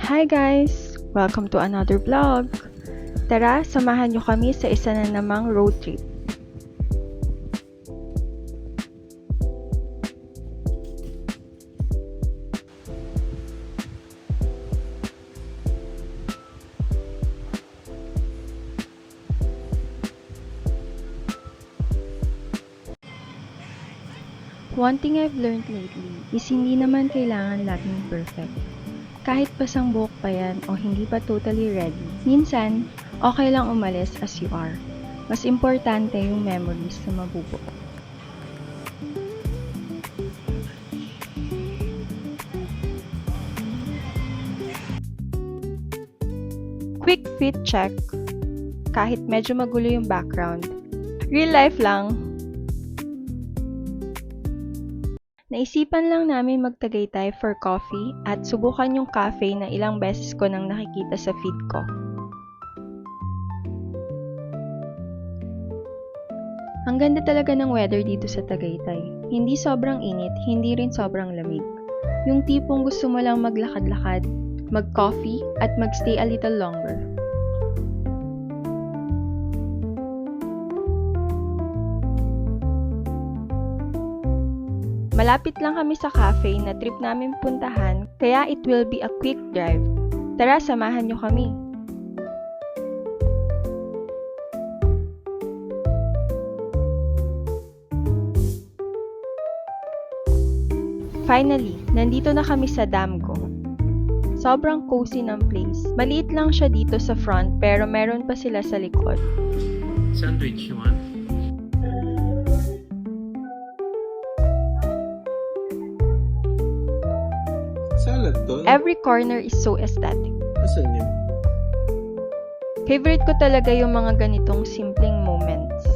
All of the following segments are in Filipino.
Hi guys! Welcome to another vlog! Tara, samahan nyo kami sa isa na namang road trip. One thing I've learned lately is hindi naman kailangan laging perfect. Kahit basang buhok pa yan o hindi pa totally ready, minsan, okay lang umalis as you are. Mas importante yung memories na mabubuo. Quick fit check. Kahit medyo magulo yung background. Real life lang. Naisipan lang namin magtagaytay for coffee at subukan yung cafe na ilang beses ko nang nakikita sa feed ko. Ang ganda talaga ng weather dito sa Tagaytay. Hindi sobrang init, hindi rin sobrang lamig. Yung tipong gusto mo lang maglakad-lakad, mag-coffee at magstay a little longer. Malapit lang kami sa cafe na trip namin puntahan, kaya it will be a quick drive. Tara, samahan nyo kami. Finally, nandito na kami sa Damgo. Sobrang cozy ng place. Maliit lang siya dito sa front pero meron pa sila sa likod. Sandwich you want? Salad to? Every corner is so aesthetic. Asan yun? Favorite ko talaga yung mga ganitong simpleng moments.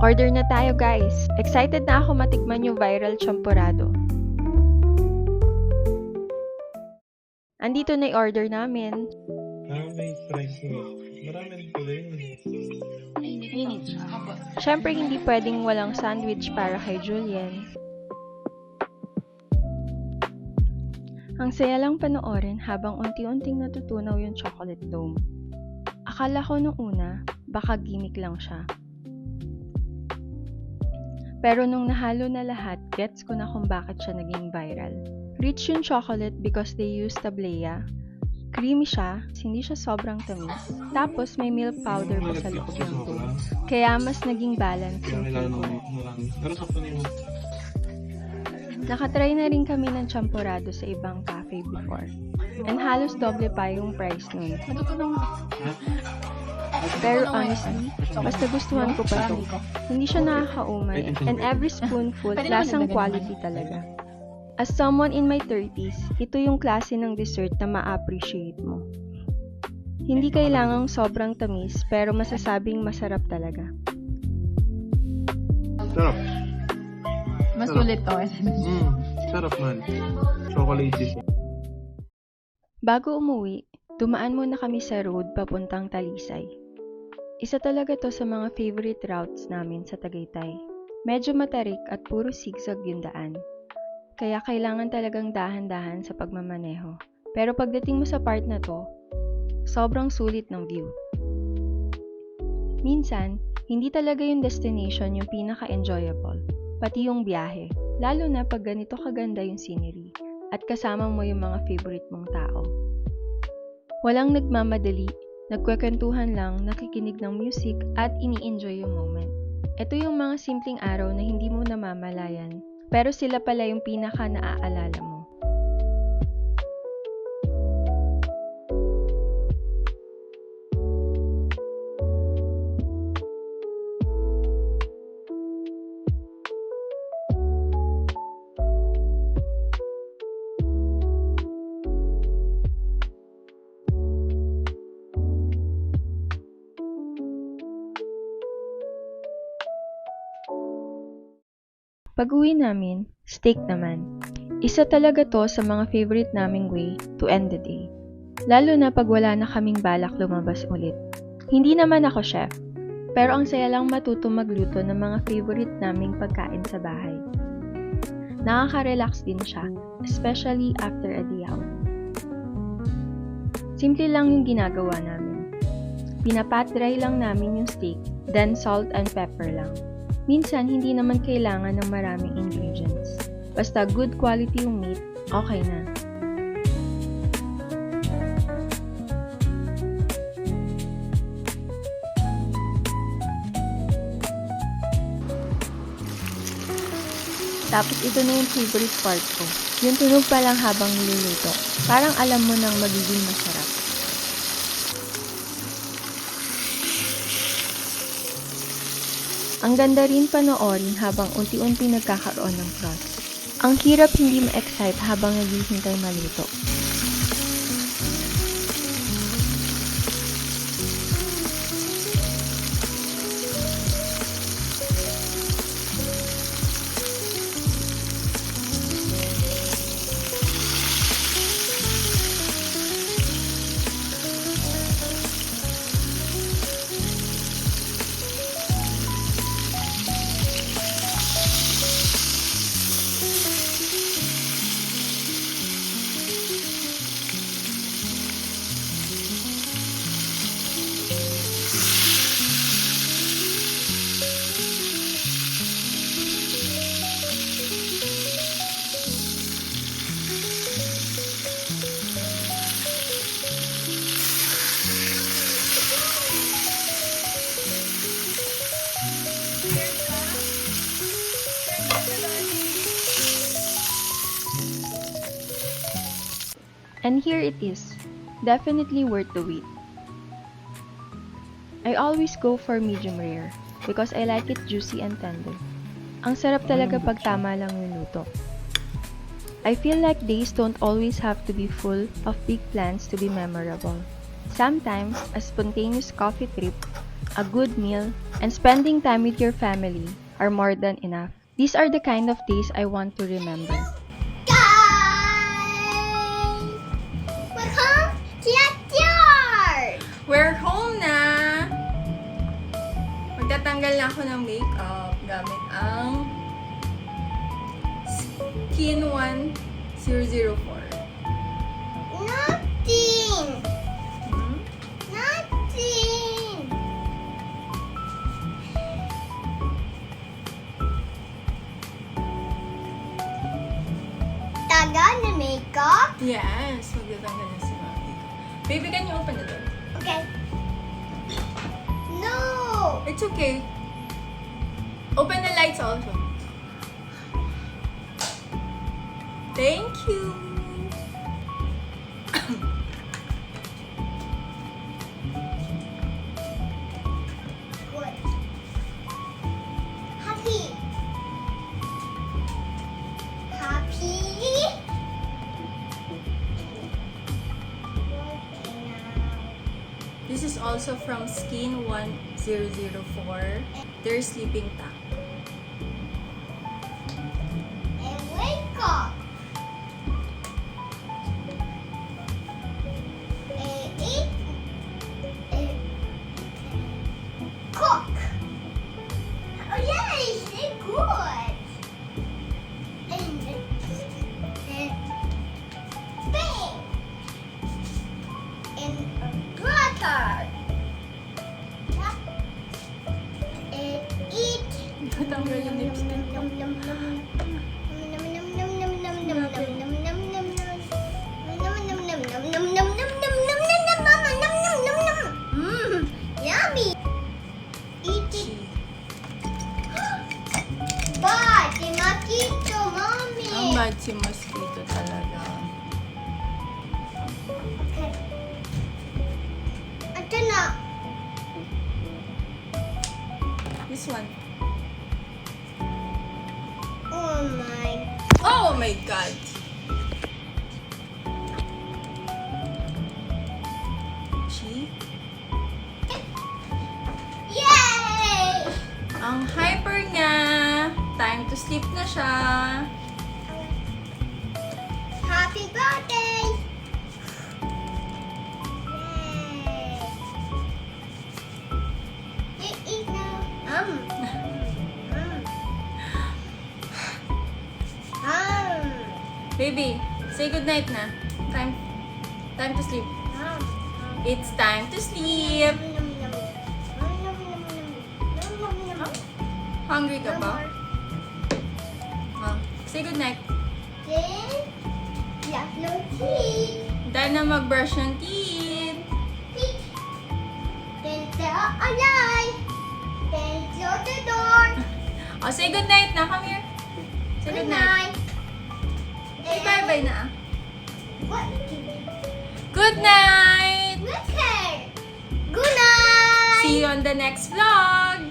Order na tayo guys! Excited na ako matikman yung viral champurrado. Andito na yung order namin. May price mo. Marami rin pala yun. Siyempre hindi pwedeng walang sandwich para kay Julian. Ang saya lang panoorin habang unti-unting natutunaw yung chocolate dome. Akala ko nung una, baka gimmick lang siya. Pero nung nahalo na lahat, gets ko na kung bakit siya naging viral. Rich yung chocolate because they use tablea. Creamy siya, hindi siya sobrang tamis. Tapos may milk powder pa sa loob ng dome. Kaya mas naging balance yung flavor. Pero sa panin mo. Nakatry na rin kami ng champurrado sa ibang cafe before. And halos doble pa yung price nun. Pero honestly, mas nagustuhan ko pa to. Hindi siya nakakaumay. And every spoonful, lasang quality talaga. As someone in my 30s, ito yung klase ng dessert na ma-appreciate mo. Hindi kailangang sobrang tamis, pero masasabing masarap talaga. Sarap. Mas ulit to. Sarap man. Chocolate siya. Bago umuwi, dumaan muna kami sa road papuntang Talisay. Isa talaga to sa mga favorite routes namin sa Tagaytay. Medyo matarik at puro zigzag yung daan. Kaya kailangan talagang dahan-dahan sa pagmamaneho. Pero pagdating mo sa part na to, sobrang sulit ng view. Minsan, hindi talaga yung destination yung pinaka-enjoyable, pati yung biyahe. Lalo na pag ganito kaganda yung scenery at kasama mo yung mga favorite mong tao. Walang nagmamadali, nagkwekwentuhan lang, nakikinig ng music at ini-enjoy yung moment. Ito yung mga simpleng araw na hindi mo namamalayan, pero sila pala yung pinaka naaalala mo. Pag-uwi namin, steak naman. Isa talaga to sa mga favorite naming way to end the day. Lalo na pag wala na kaming balak lumabas ulit. Hindi naman ako chef, pero ang saya lang matuto magluto ng mga favorite naming pagkain sa bahay. Nakaka-relax din siya, especially after a day out. Simple lang yung ginagawa namin. Pinapat dry lang namin yung steak, then salt and pepper lang. Minsan, hindi naman kailangan ng maraming ingredients. Basta good quality yung meat, okay na. Tapos ito na yung favorite part ko. Yung tunog pa lang habang niluluto. Parang alam mo nang magiging masarap. Ang ganda rin panoorin habang unti-unti nagkakaroon ng frost. Ang hirap hindi ma-excite habang naghihintay maluto. And here it is. Definitely worth the wait. I always go for medium rare because I like it juicy and tender. Ang sarap talaga pag tama lang yung luto. I feel like days don't always have to be full of big plans to be memorable. Sometimes, a spontaneous coffee trip, a good meal, and spending time with your family are more than enough. These are the kind of days I want to remember. We're home na! Magtatanggal na ako ng makeup gamit ang Skin 1004. Nothing! Nothing! Tagal na makeup? Yes, magtatanggal na si Mami. Baby, can you open the door? Okay. No! It's okay. Open the lights also. Thank you. Good. Happy. Happy. This is also from Skin 1004. Their sleeping pack. And wake up. And eat. And cook. Oh yeah, it's good. And bang. And butter. And eat. Matanggal yung lipstick. Yummy! Eat it. Bad, the mosquito, mommy. Ang bad si mosquito talaga. Okay. Ito na. This one. Oh my. Oh my God! Chi? Yay! Ang hyper niya. Time to sleep na siya. Happy birthday! Yay! You eat now. Baby, say good night na. Time to sleep. It's time to sleep. Hungry ka ba? Say good night. Then, last no teeth. Time na mag-brush ng teeth. Teeth. Then, they're alive. Then, close the door. Oh, say good night na. Come here. Say good night. Say bye-bye na. What? Good night! Look here. Good night. See you on the next vlog!